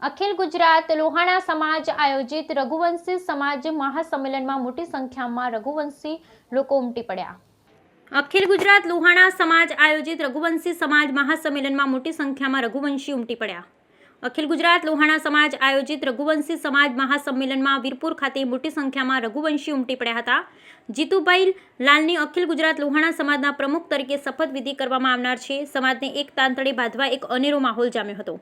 અખિલ ગુજરાત લોહાણા સમાજ આયોજિત રઘુવંશી સમાજ મહાસંમેલનમાં મોટી સંખ્યામાં રઘુવંશી લોકો ઉમટી પડ્યા. અખિલ ગુજરાત લોહાણા સમાજ આયોજિત રઘુવંશી સમાજ મહાસંમેલનમાં મોટી સંખ્યામાં રઘુવંશી ઉમટી પડ્યા. અખિલ ગુજરાત લોહાણા સમાજ આયોજિત રઘુવંશી સમાજ મહાસંમેલનમાં વીરપુર ખાતે મોટી સંખ્યામાં રઘુવંશી ઉમટી પડ્યા હતા. જીતુભાઈ લાલની અખિલ ગુજરાત લોહાણા સમાજના પ્રમુખ તરીકે શપથવિધિ કરવામાં આવનાર છે. સમાજને એક તાંતળે બાંધવા એક અનેરો માહોલ જામ્યો હતો.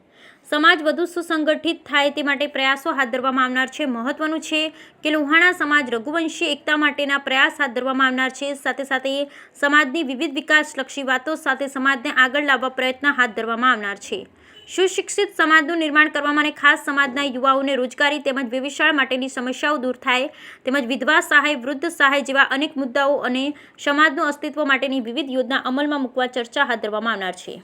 સમાજ વધુ સુસંગઠિત થાય તે માટે પ્રયાસો હાથ ધરવામાં આવનાર છે. મહત્વનું છે કે લોહાણા સમાજ રઘુવંશી એકતા માટેના પ્રયાસ હાથ ધરવામાં આવનાર છે. સાથે સાથે સમાજની વિવિધ વિકાસલક્ષી વાતો સાથે સમાજને આગળ લાવવા પ્રયત્ન હાથ ધરવામાં આવનાર છે. સુશિક્ષિત સમાજનું નિર્માણ કરવામાં અને ખાસ સમાજના યુવાઓને રોજગારી તેમજ વ્યવસાય માટેની સમસ્યાઓ દૂર થાય તેમજ વિધવા સહાય, વૃદ્ધ સહાય જેવા અનેક મુદ્દાઓ અને સમાજનું અસ્તિત્વ માટેની વિવિધ યોજના અમલમાં મૂકવા ચર્ચા હાથ ધરવામાં આવનાર છે.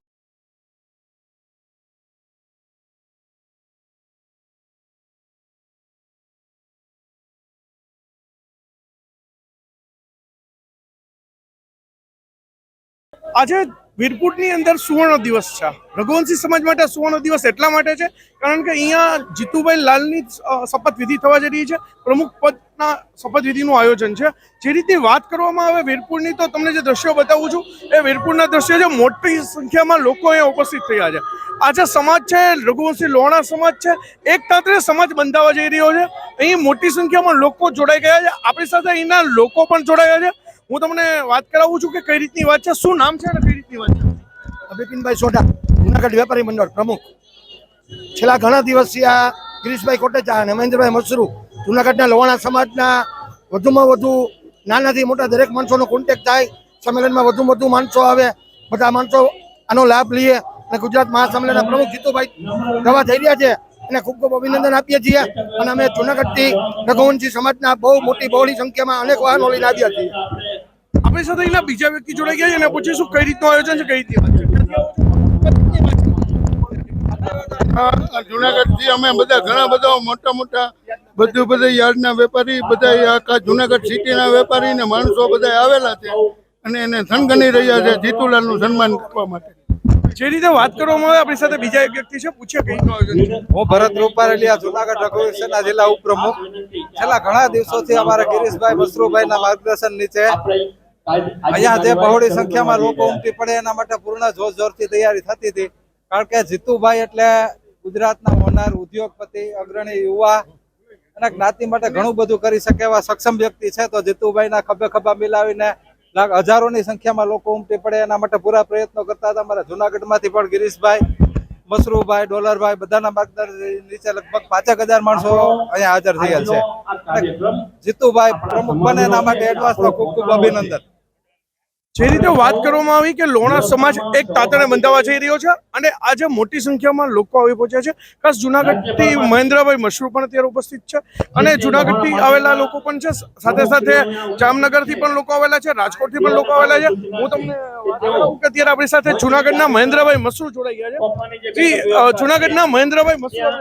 આજે વીરપુરની અંદર સુવર્ણ દિવસ છે. રઘુવંશી સમાજ માટે સુવર્ણ દિવસ એટલા માટે છે કારણ કે અહીંયા જીતુભાઈ લાલની શપથવિધિ થવા જઈ રહી છે. પ્રમુખ પદના શપથવિધિનું આયોજન છે. જે રીતે વાત કરવામાં આવે વીરપુરની, તો તમને જે દ્રશ્યો બતાવું છું એ વીરપુરના દ્રશ્યો છે. મોટી સંખ્યામાં લોકો અહીંયા ઉપસ્થિત થયા છે. આજે સમાજ છે રઘુવંશી લોહાણા સમાજ છે, એક તાંતરે સમાજ બંધાવા જઈ રહ્યો છે. અહીં મોટી સંખ્યામાં લોકો જોડાઈ ગયા છે. આપણી સાથે અહીંના લોકો પણ જોડાયા છે. હું તમને વાત કરાવું છું કે કઈ રીતની વાત છે, શું નામ છે અને કઈ રીતની વાત છે. બિપિનભાઈ સોઢા, જુનાગઢ વેપારી મંડળ પ્રમુખ. છેલ્લા ઘણા દિવસથી આ ગિરીશભાઈ કોટેચા અને મહેન્દ્રભાઈ મસરૂ જુનાગઢના લોહાણા સમાજના વધુમાં વધુ નાનાથી મોટા દરેક માણસોનો કોન્ટેક્ટ થાય, સંમેલનમાં વધુમાં વધુ માણસો આવે, બધા માણસો આનો લાભ લઈએ અને ગુજરાત મહાસંમેલનના પ્રમુખ જીતુભાઈ દવા થઈ રહ્યા છે અને ખૂબ ખૂબ અભિનંદન આપીએ છીએ. અને અમે જુનાગઢથી રઘુવંશી સમાજના બહુ મોટી બહોળી સંખ્યામાં અનેક વાહનો લઈને આવ્યા છીએ. આપણી સાથે અહીંના બીજા વ્યક્તિ જોડાઈ ગયા છે અને પૂછીશું કઈ રીતનું આયોજન છે, કઈ રીતની વાત છે. જુનાગઢ થી અમે બધા ઘણા બધા મોટા બધા યાર્ડના વેપારી, બધા આખા જુનાગઢ સિટીના વેપારી ને માણસો બધા આવેલા છે અને એને થનગની રહ્યા છે જીતુલાલનું સન્માન કરવા માટે. જે રીતે વાત કરવામાં આવે, આપણી સાથે બીજા એક વ્યક્તિ છે, પૂછીએ કઈ રીતનું આયોજન છે. હું ભરત રૂપારેલિયા, જુનાગઢ રઘુવંશીના જિલ્લા ઉપપ્રમુખ. છેલ્લા ઘણા દિવસોથી અમારા ગિરીશભાઈ મસરૂભાઈના માર્ગદર્શન નીચે અહીંયા જે બહોળી સંખ્યામાં લોકો ઉમટી પડે એના માટે પૂર્ણ જોરશોરથી તૈયારી થતી હતી. કારણ કે જીતુભાઈ એટલે ગુજરાતના હોનાર ઉદ્યોગપતિ, અગ્રણી યુવા અને જ્ઞાતિ માટે ઘણું બધું કરી શકે એવા સક્ષમ વ્યક્તિ છે. તો જીતુભાઈના ખભે ખભા મિલાવીને હજારોની સંખ્યામાં લોકો ઉમટી પડે એના માટે પૂરા પ્રયત્નો કરતા હતા. અમારા જુનાગઢમાંથી પણ ગિરીશભાઈ, મસરૂભાઈ, ડોલરભાઈ બધાના માર્ગદર્શન નીચે લગભગ 5,000 માણસો અહીંયા હાજર થયેલ છે. જીતુભાઈ પ્રમુખ બને એના માટે એડવાન્સમાં ખૂબ ખૂબ અભિનંદન. જે રીતે વાત કરવામાં આવી કે લોહાણા સમાજ એક તાંતણે બંધાવા જઈ રહ્યો છે અને આજે મોટી સંખ્યામાં લોકો આવી પહોંચ્યા છે. ખાસ જુનાગઢથી મહેન્દ્રભાઈ મશરૂ પણ અત્યારે ઉપસ્થિત છે અને જુનાગઢથી આવેલા લોકો પણ છે. સાથે સાથે જામનગરથી પણ લોકો આવેલા છે, રાજકોટથી પણ લોકો આવેલા છે. હું તમને વાત કરું કે અત્યારે આપણી સાથે જુનાગઢના મહેન્દ્રભાઈ મશરૂ જોડાઈ ગયા છે. જી, જુનાગઢના મહેન્દ્રભાઈ મશરૂ.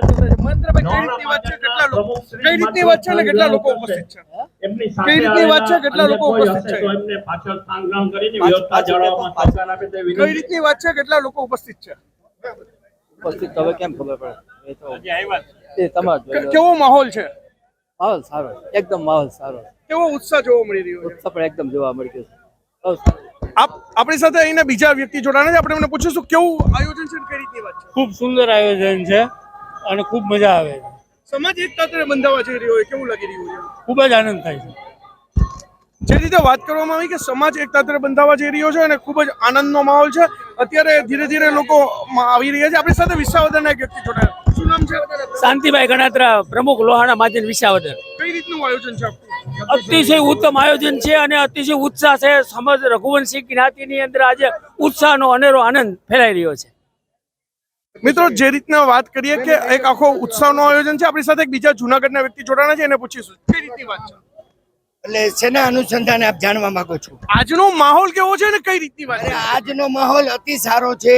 મહેન્દ્રભાઈ, કઈ રીતની વાત છે, કેટલા લોકો, કઈ રીતની વાત છે અને કેટલા લોકો ઉપસ્થિત છે? કઈ રીતની વાત છે, કેટલા લોકો ઉપસ્થિત છે? કઈ રીતની વાત છે, કેટલા લોકો ઉપસ્થિત છે? ઉપસ્થિત હવે કેમ ખબર પડે? એ તમારો કેવો માહોલ છે? માહોલ સારો, એકદમ માહોલ સારો. કેવો ઉત્સાહ જોવા મળી રહ્યો છે? ઉત્સાહ પણ એકદમ જોવા મળી ગયો છે. આપણી સાથે અહીંના બીજા વ્યક્તિ જોડાણા છે. આપણે એમને પૂછીશું કેવું આયોજન છે, કઈ રીતની વાત છે. ખૂબ સુંદર આયોજન છે અને ખૂબ મજા આવે છે. સમાજ એક તાંતણે બંધાવા જઈ રહ્યો હોય, કેવું લાગી રહ્યું છે? ખૂબ જ આનંદ થાય છે. જે રીતે વાત કરવામાં આવી કે સમાજ એક તાંતણે બંધાવા જઈ રહ્યો છે અને ખૂબ જ આનંદનો માહોલ છે. અત્યારે ધીરે ધીરે લોકો આવી રહ્યા છે. આપણી સાથે વિસાવદરના એક વ્યક્તિ જોડાયા. શું નામ છે? શાંતિભાઈ ગણાત્રા, પ્રમુખ લોહાણા મહાજન વિસાવદર. કઈ રીતનું આયોજન છે આપનું? અતિશય ઉત્તમ આયોજન છે અને અતિશય ઉત્સાહ છે. સમજ રઘુવંશી જ્ઞાતિની અંદર આજે ઉત્સાહનો અનેરો આનંદ ફેલાઈ રહ્યો છે. મિત્રો, જે રીતના વાત કરીએ કે એક આખો ઉત્સવનું આયોજન છે. આપણી સાથે એક બીજા જુનાગઢના વ્યક્તિ જોડાણા છે, એને પૂછીશું કઈ રીતની વાત છે. એટલે શેના અનુસંધાને આપ જાણવા માંગો છો? આજનો માહોલ કેવો છે ને કઈ રીતની વાત છે? આજનો માહોલ અતિ સારો છે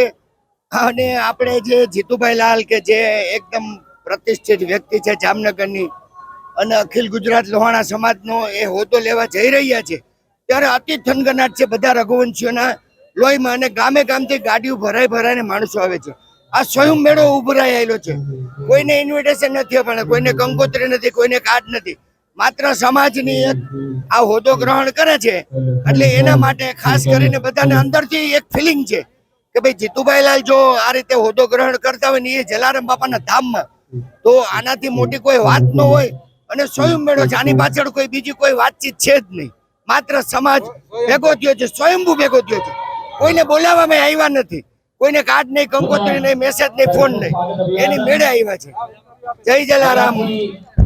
અને આપણે જે જીતુભાઈ લાલ કે જે એકદમ પ્રતિષ્ઠિત વ્યક્તિ છે જામનગરની અને અખિલ ગુજરાત લોહાણા સમાજનો એ હોદ્દો લેવા જઈ રહ્યા છે, ત્યારે અતિ થનગનાટ છે બધા રઘુવંશીઓના લોહીમાં અને ગામે ગામથી ગાડીઓ ભરાઈને માણસો આવે છે. આ સ્વયં મેળો ઉભરાઈ આવેલો છે. કોઈને ઇન્વિટેશન નથી અપાણે, કોઈને કંકોત્રી નથી, કોઈને કાર્ડ નથી. માત્ર સમાજની એક આ હોદ્દો ગ્રહણ કરે છે એટલે એના માટે ખાસ કરીને બધાને અંદરથી એક ફિલિંગ છે કે ભાઈ જીતુભાઈ લાલ જો આ રીતે હોદ્દો ગ્રહણ કરતા હોય ને એ જલારામ બાપાના ધામમાં, તો આનાથી મોટી કોઈ વાત ન હોય. અને સ્વયં મેળો છે, આની પાછળ કોઈ બીજી કોઈ વાતચીત છે જ નહીં. માત્ર સમાજ ભેગો થયો છે, સ્વયંભૂ ભેગો થયો છે. કોઈને બોલાવવામાં આવ્યા નથી, કોઈને કાર્ડ નહીં, કંકોત્રી નહીં, મેસેજ નહીં, ફોન નહીં, એની મેળે આવ્યા છે. જય જલારામ.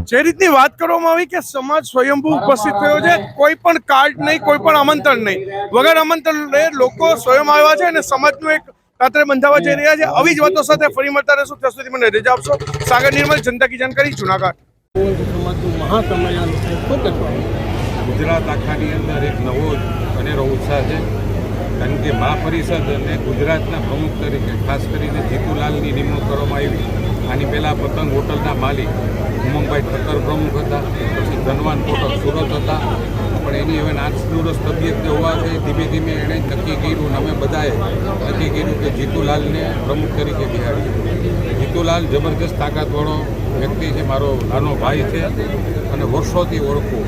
જે રીતની વાત કરવામાં આવી કે સમાજ સ્વયંભૂ ઉપસ્થિત થયો છે, કોઈ પણ કાર્ડ નહીં, કોઈ પણ આમંત્રણ નહીં, વગર આમંત્રણે લોકો સ્વયં આવ્યા છે અને સમાજનું એક કાતરે બંધાવા જઈ રહ્યા છે. આવી જ વાતો સાથે ફરી મળતા રહેશું. ત્યાં સુધી મને રજા આપશો. સાગર નિર્મલ, જનતા કી જાણકારી, જુનાગઢ. ગુજરાત આખાની અંદર એક નવો અનેરો ઉત્સાહ છે, કારણ કે મહાપરિષદ અને ગુજરાતના પ્રમુખ તરીકે ખાસ કરીને જીતુલાલની નિમણૂક કરવામાં આવી. આની પહેલાં પતંગ હોટલના માલિક ઉમંગભાઈ ઠક્કર પ્રમુખ હતા, પછી ધનવાન કોટક સુરત હતા, પણ એની હવે નાસદુરસ્ત તબિયત હોવાથી ધીમે ધીમે એણે નક્કી કર્યું, અમે બધાએ નક્કી કર્યું કે જીતુલાલને પ્રમુખ તરીકે બિહાડીએ. જીતુલાલ જબરજસ્ત તાકાતવાળો વ્યક્તિ છે, મારો નાનો ભાઈ છે અને વર્ષોથી ઓળખું,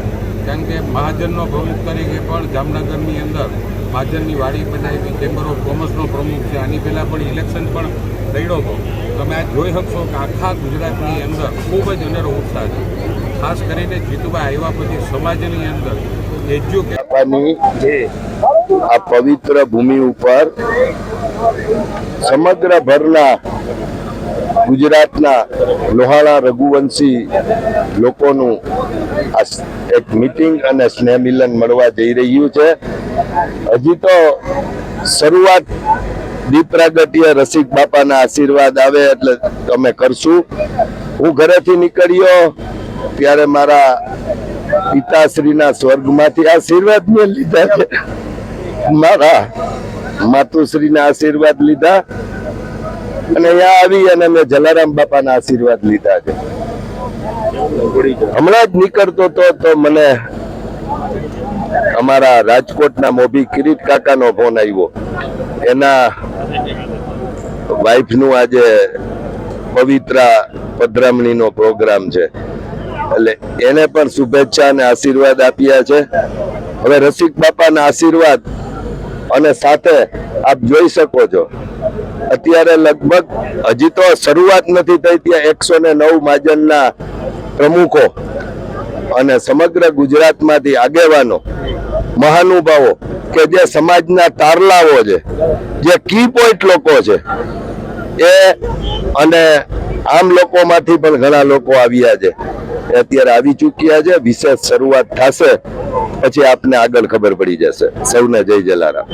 કારણ કે મહાજનનો પ્રમુખ તરીકે પણ જામનગરની અંદર મહાજનની વાડી બનાવી, ચેમ્બર ઓફ કોમર્સનો પ્રમુખ છે. આની પહેલાં પણ ઇલેક્શન પણ લડ્યો હતો. તમે આ જોઈ શકશો કે આખા ગુજરાતની અંદર ખૂબ જ અનેરો ઉત્સાહ છે. ખાસ કરીને જીતુભાઈ આવ્યા પછી સમાજની અંદર એજ્યુકેશનની આ પવિત્ર ભૂમિ ઉપર સમગ્ર ભરના ગુજરાતના લોહાણા રઘુવંશી લોકોનું આ એક મીટિંગ અને સ્નેહ મિલન મળવા જઈ રહ્યું છે. હજી તો શરૂઆત દીપ પ્રાગટ્ય રસિક બાપાના આશીર્વાદ આવે એટલે અમે કરશું. હું ઘરેથી નીકળ્યો ત્યારે મારા પિતાશ્રીના સ્વર્ગમાંથી આશીર્વાદ મેં લીધા છે, મારા માતુશ્રીના આશીર્વાદ લીધા અને અહીંયા આવી અને મેં જલારામ બાપાના આશીર્વાદ લીધા છે. હમણાં જ નીકળતો તો મને અમારા રાજકોટના મોભી કિરીટ કાકાનો ફોન આવ્યો. એના વાઇફનું આજે પવિત્ર પધરામણીનો પ્રોગ્રામ છે, એટલે એને પણ શુભેચ્છા અને આશીર્વાદ આપ્યા છે. હવે રસિક બાપાના આશીર્વાદ અને સાથે આપ જોઈ શકો છો અત્યારે લગભગ હજી તો શરૂઆત નથી થઈ ત્યાં 109 મહાજનના પ્રમુખો અને સમગ્ર ગુજરાતમાંથી આગેવાનો મહાનુભાવો કે જે સમાજના તારલાઓ છે, જે કી પોઈન્ટ લોકો છે એ અને આમ લોકોમાંથી પણ ઘણા લોકો આવ્યા છે, અત્યારે આવી ચૂક્યા છે. વિશેષ શરૂઆત થશે પછી આપને આગળ ખબર પડી જશે. સૌને જય જલારામ.